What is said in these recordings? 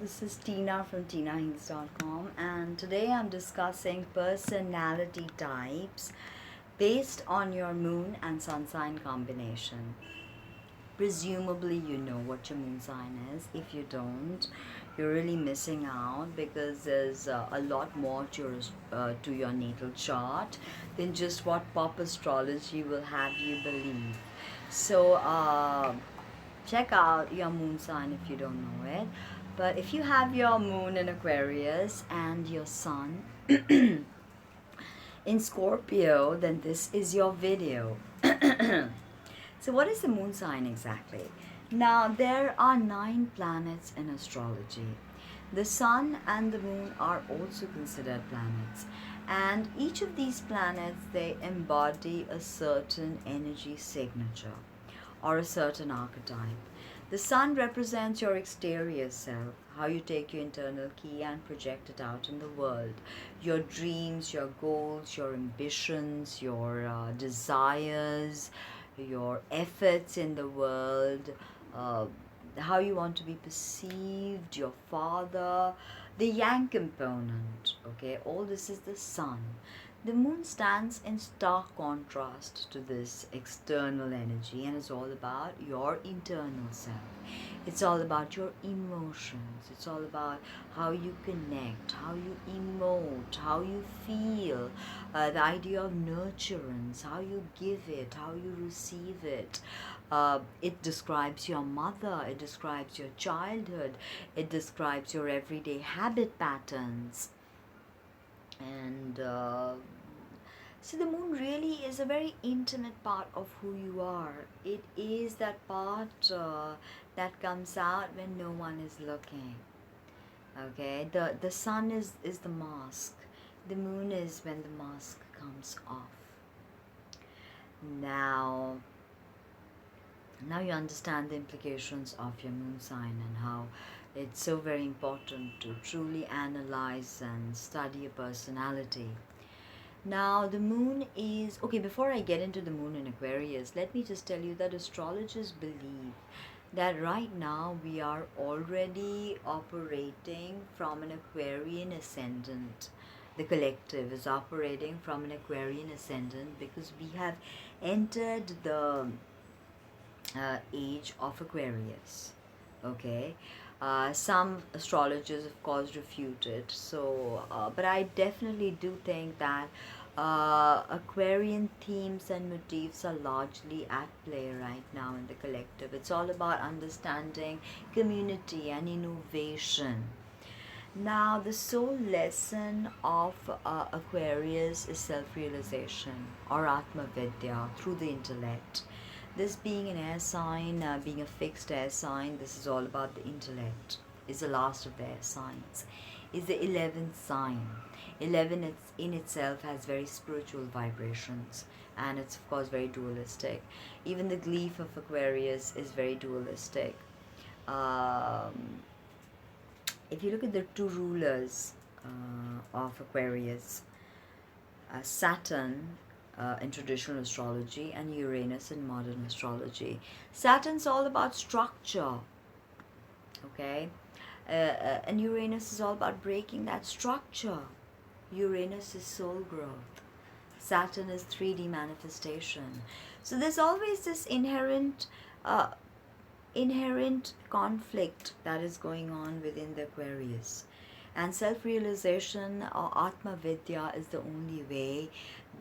This is Tina from TinaHinks.com, and today I'm discussing personality types based on your moon and sun sign combination. Presumably, you know what your moon sign is. If you don't, you're really missing out because there's a lot more to your natal chart than just what pop astrology will have you believe. So, check out your moon sign if you don't know it. But if you have your moon in Aquarius and your sun in Scorpio, then this is your video. So, what is the moon sign exactly? Now, there are 9 planets in astrology. The sun and the moon are also considered planets, and each of these planets, they embody a certain energy signature or a certain archetype. The sun represents your exterior self, how you take your internal key and project it out in the world. Your dreams, your goals, your ambitions, your desires, your efforts in the world, uh, how you want to be perceived, your father, the yang component. Okay, all this is the sun. The moon stands in stark contrast to this external energy and is all about your internal self. It's all about your emotions. It's all about how you connect, how you emote, how you feel, the idea of nurturance, how you give it, how you receive it. It describes your mother, it describes your childhood, it describes your everyday habit patterns. And so the moon really is a very intimate part of who you are. It is that part that comes out when no one is looking. Okay, the sun is the mask. The moon is when the mask comes off. Now you understand the implications of your moon sign and how it's so very important to truly analyze and study a personality. Now, the moon is okay. Before I get into the moon in Aquarius, let me just tell you that astrologers believe that right now we are already operating from an Aquarian ascendant. The collective is operating from an Aquarian ascendant because we have entered the age of Aquarius. Okay, some astrologers, of course, refute it. But I definitely do think that Aquarian themes and motifs are largely at play right now in the collective. It's all about understanding community and innovation. Now, the sole lesson of Aquarius is self realization or Atma Vidya through the intellect. This being an air sign, being a fixed air sign, this is all about the intellect. Is the last of the air signs. Is the 11th sign. 11 in itself has very spiritual vibrations, and it's of course very dualistic. Even the glyph of Aquarius is very dualistic. Um, if you look at the two rulers of Aquarius, Saturn in traditional astrology and Uranus in modern astrology. Saturn's all about structure, okay? And Uranus is all about breaking that structure. Uranus is soul growth. Saturn is 3D manifestation. So there's always this inherent conflict that is going on within the Aquarius. And self-realization or Atma Vidya is the only way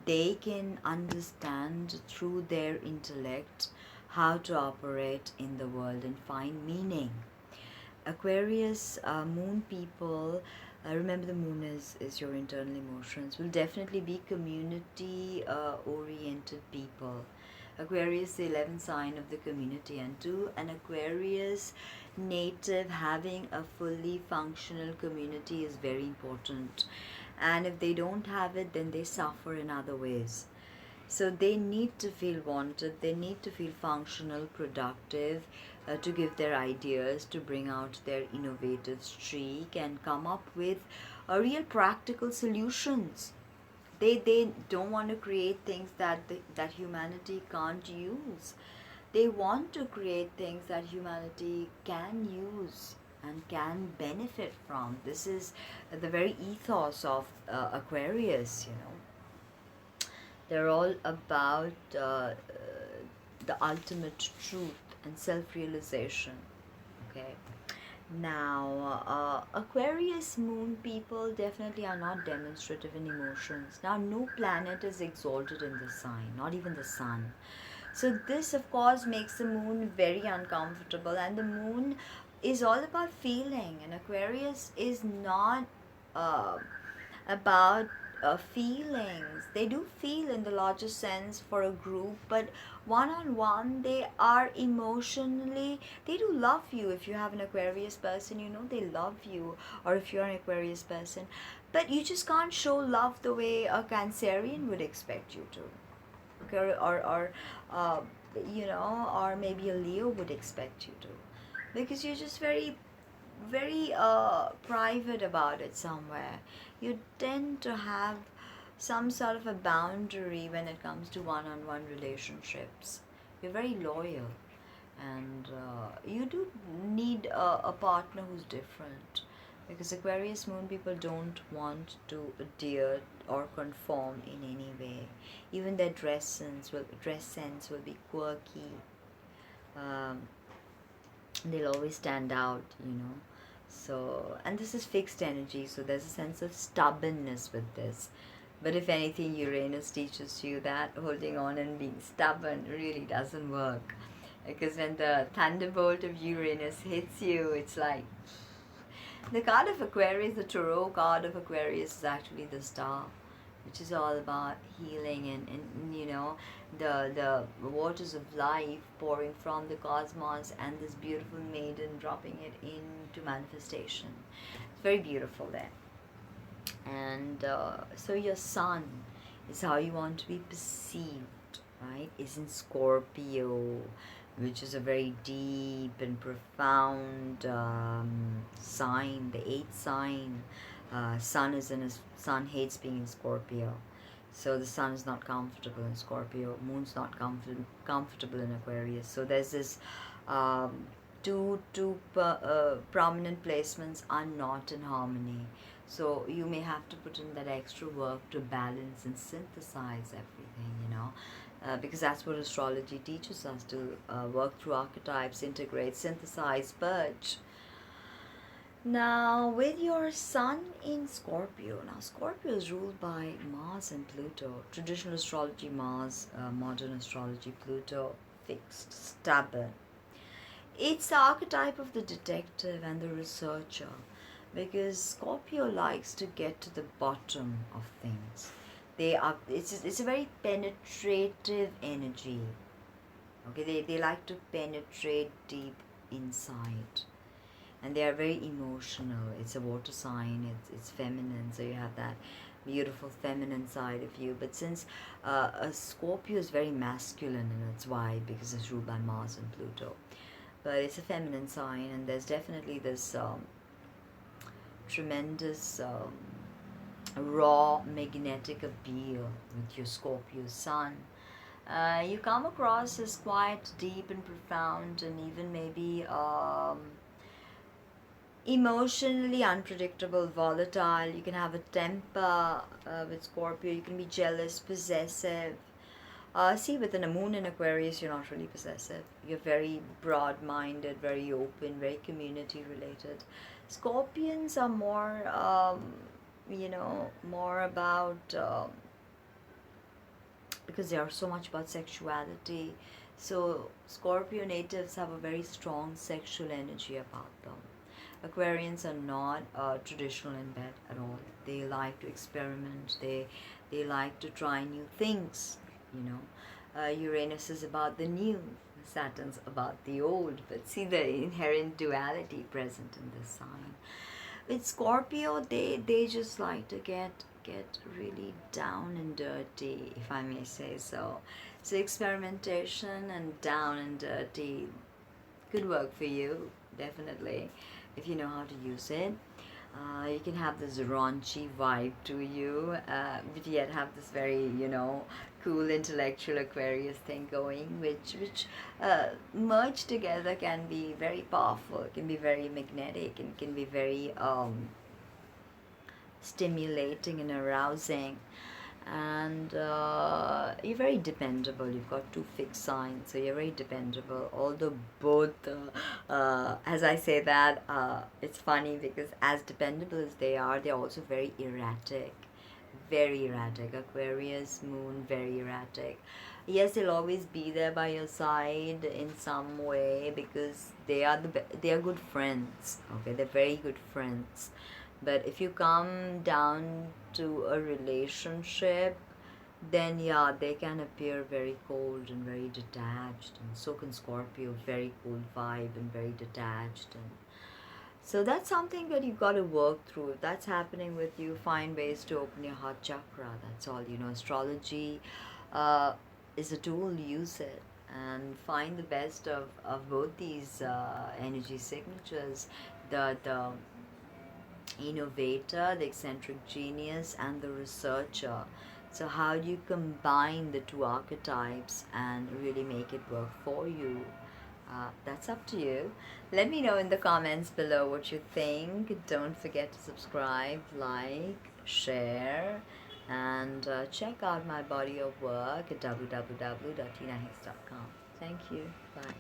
they can understand through their intellect how to operate in the world and find meaning. Aquarius moon people, remember the moon is your internal emotions, will definitely be community oriented people. Aquarius, the 11th sign of the community, and to an Aquarius native, having a fully functional community is very important. And if they don't have it, then they suffer in other ways. So they need to feel wanted, they need to feel functional, productive, to give their ideas, to bring out their innovative streak and come up with real practical solutions. They don't want to create things that humanity can't use. They want to create things that humanity can use. and can benefit from. This is the very ethos of Aquarius, you know. They're all about the ultimate truth and self-realization. Okay. Now, Aquarius moon people definitely are not demonstrative in emotions. Now, no planet is exalted in the sign, not even the sun. So, this of course makes the moon very uncomfortable, and the moon is all about feeling, and Aquarius is not uh, about feelings. They do feel in the larger sense for a group, but one on one, they are emotionally, they do love you. If you have an Aquarius person, you know they love you, or if you're an Aquarius person, but you just can't show love the way a Cancerian would expect you to. Okay, or uh, you know, or maybe a Leo would expect you to, because you're just very private about it somewhere. You tend to have some sort of a boundary when it comes to one-on-one relationships. You're very loyal, and you do need a partner who's different, because Aquarius moon people don't want to adhere or conform in any way. Even their dress sense will be quirky. um, they'll always stand out, you know. So, and this is fixed energy, so there's a sense of stubbornness with this. But if anything, Uranus teaches you that holding on and being stubborn really doesn't work, because when the thunderbolt of Uranus hits you, it's like the card of Aquarius, the tarot card of Aquarius, is actually the star, which is all about healing, and you know, the waters of life pouring from the cosmos, and this beautiful maiden dropping it into manifestation. It's very beautiful there. And so your sun is how you want to be perceived, right? Is in Scorpio, which is a very deep and profound sign, the eighth sign. Sun is in a, sun hates being in Scorpio, so the sun is not comfortable in Scorpio. Moon's not comfortable in Aquarius. So there's this um, two prominent placements are not in harmony. So you may have to put in that extra work to balance and synthesize everything, you know. Because that's what astrology teaches us, to work through archetypes, integrate, synthesize, purge. Now, with your sun in Scorpio, now Scorpio is ruled by Mars and Pluto. Traditional astrology, Mars, modern astrology, Pluto, fixed, stubborn. It's the archetype of the detective and the researcher, because Scorpio likes to get to the bottom of things. It's a very penetrative energy. Okay, they like to penetrate deep inside, and they are very emotional. It's a water sign, it's feminine, so you have that beautiful feminine side of you. But since a Scorpio is very masculine, and that's why, because it's ruled by Mars and Pluto, but it's a feminine sign, and there's definitely this tremendous raw magnetic appeal with your Scorpio sun. You come across as quite deep and profound, and even maybe emotionally unpredictable, volatile. You can have a temper with Scorpio. You can be jealous, possessive. See, within a moon in Aquarius, you're not really possessive. You're very broad-minded, very open, very community-related. Scorpions are more, you know, more about, because they are so much about sexuality. So Scorpio natives have a very strong sexual energy about them. Aquarians are not traditional in bed at all. They like to experiment. They like to try new things, you know. Uranus is about the new, Saturn's about the old, but see the inherent duality present in this sign. With Scorpio, they just like to get really down and dirty, if I may say so. So experimentation and down and dirty could work for you, definitely, if you know how to use it. You can have this raunchy vibe to you, but yet have this very, cool intellectual Aquarius thing going, which merged together can be very powerful, can be very magnetic, and can be very stimulating and arousing. And you're very dependable. You've got two fixed signs, so you're very dependable. Although both, as I say that, it's funny because as dependable as they are, they're also very erratic. Very erratic. Aquarius moon, very erratic. Yes, they'll always be there by your side in some way because they are good friends. Okay, they're very good friends. But if you come down to a relationship, then yeah, they can appear very cold and very detached, and so can Scorpio, very cold vibe and very detached. And so that's something that you've got to work through. If that's happening with you, find ways to open your heart chakra. That's all. Astrology uh, is a tool. Use it and find the best of both these energy signatures. The innovator, the eccentric genius, and the researcher. So, how do you combine the two archetypes and really make it work for you? That's up to you. Let me know in the comments below what you think. Don't forget to subscribe, like, share, and check out my body of work at www.tinahicks.com. Thank you. Bye.